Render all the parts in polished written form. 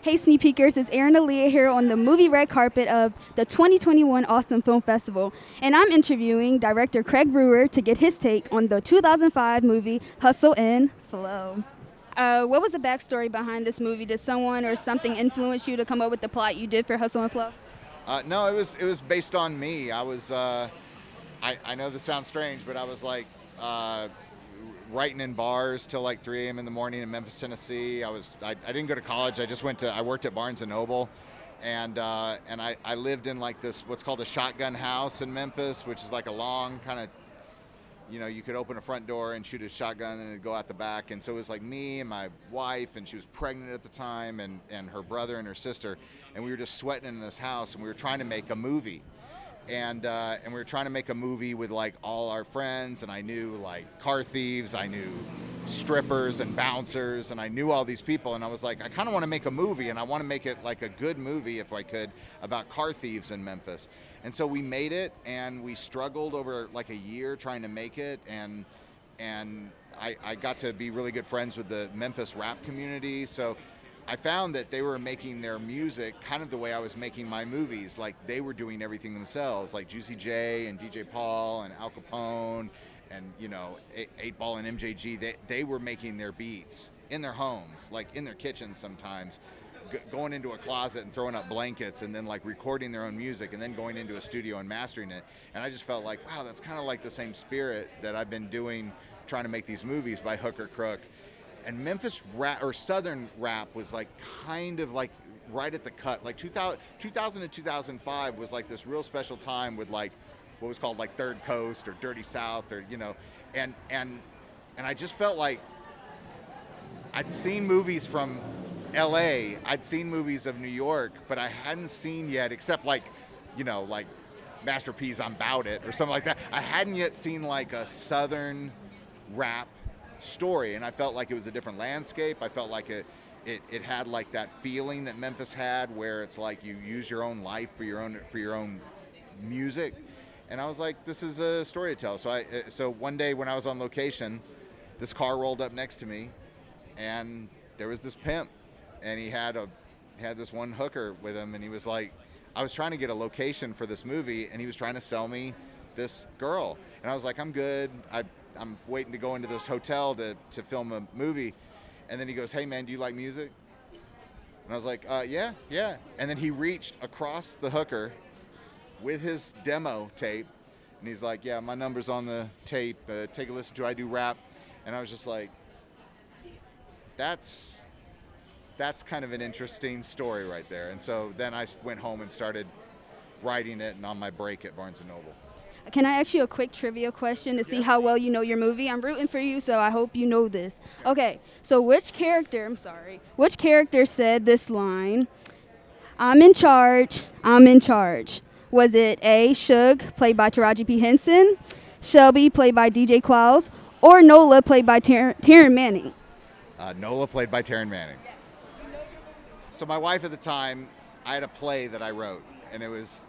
Hey, Sneak Peekers, it's Erin here on the movie red carpet of the 2021 Austin Film Festival. And I'm interviewing director Craig Brewer to get his take on the 2005 movie Hustle and Flow. What was the backstory behind this movie? Did someone or something influence you to come up with the plot you did for Hustle and Flow? No, it was based on me. I know this sounds strange, but I was like writing in bars till like 3 a.m. in the morning in Memphis, Tennessee. I didn't go to college. I worked at Barnes and Noble, and I lived in like this what's called a shotgun house in Memphis, which is like a long kind of, you could open a front door and shoot a shotgun and it'd go out the back. And so it was like me and my wife, and she was pregnant at the time, and her brother and her sister, and we were just sweating in this house, and we were trying to make a movie. And we were trying to make a movie with like all our friends, and I knew like car thieves, I knew strippers and bouncers, and I knew all these people, and I was like, I kind of want to make a movie, and I want to make it like a good movie if I could, about car thieves in Memphis. And so we made it, and we struggled over like a year trying to make it, and I got to be really good friends with the Memphis rap community. So I found that they were making their music kind of the way I was making my movies. Like they were doing everything themselves, like Juicy J and DJ Paul and Al Capone and 8 Ball and MJG. They were making their beats in their homes, like in their kitchens sometimes, going into a closet and throwing up blankets, and then like recording their own music, and then going into a studio and mastering it. And I just felt like, wow, that's kind of like the same spirit that I've been doing, trying to make these movies by hook or crook. And Memphis rap or Southern rap was like kind of like right at the cut. Like 2000 to 2005 was like this real special time with like what was called like Third Coast or Dirty South, or and I just felt like I'd seen movies from LA, I'd seen movies of New York, but I hadn't seen yet, except like like Master P's I'm 'Bout It or something like that. I hadn't yet seen like a Southern rap story, and I felt like it was a different landscape. I felt like it had like that feeling that Memphis had, where it's like you use your own life for your own music. And I was like, this is a story to tell. So one day when I was on location, this car rolled up next to me, and there was this pimp, and he had this one hooker with him, and he was like, I was trying to get a location for this movie, and he was trying to sell me this girl, and I was like, I'm good. I'm waiting to go into this hotel to film a movie. And then he goes, hey man, do you like music? And I was like, yeah. And then he reached across the hooker with his demo tape, and he's like, yeah, my number's on the tape, take a listen to it, I do rap. And I was just like, that's kind of an interesting story right there. And so then I went home and started writing it, and on my break at Barnes & Noble. Can I ask you a quick trivia question to see how well you know your movie? I'm rooting for you, so I hope you know this. Okay, so which character said this line, I'm in charge, I'm in charge? Was it A, Suge, played by Taraji P. Henson, Shelby, played by DJ Qualls, or Nola, played by Taryn Manning? Nola, played by Taryn Manning. So my wife at the time, I had a play that I wrote, and it was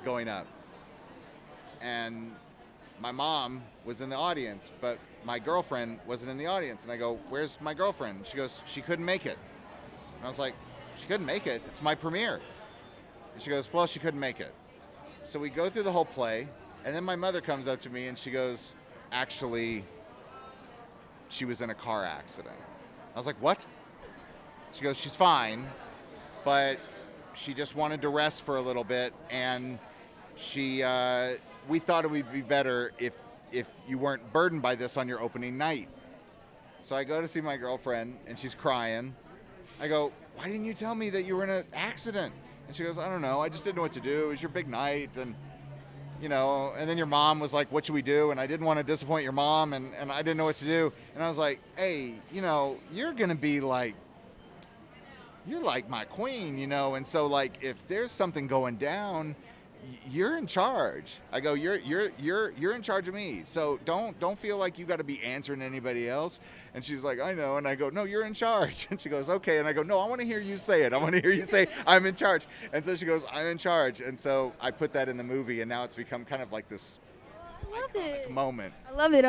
going up. And my mom was in the audience, but my girlfriend wasn't in the audience. And I go, where's my girlfriend? She goes, she couldn't make it. And I was like, she couldn't make it? It's my premiere. And she goes, well, she couldn't make it. So we go through the whole play, and then my mother comes up to me and she goes, actually, she was in a car accident. I was like, what? She goes, she's fine, but she just wanted to rest for a little bit, and we thought it would be better if you weren't burdened by this on your opening night. So I go to see my girlfriend, and she's crying. I go, why didn't you tell me that you were in an accident? And she goes, I don't know, I just didn't know what to do. It was your big night, and and then your mom was like, what should we do? And I didn't want to disappoint your mom, and I didn't know what to do. And I was like, hey, you're gonna be like, you're like my queen, and so like if there's something going down, you're in charge. I go, you're in charge of me. So don't feel like you got to be answering anybody else. And she's like, I know. And I go, no, you're in charge. And she goes, okay. And I go, no, I want to hear you say it. I want to hear you say I'm in charge. And so she goes, I'm in charge. And so I put that in the movie, and now it's become kind of like this I love it. moment. I love it.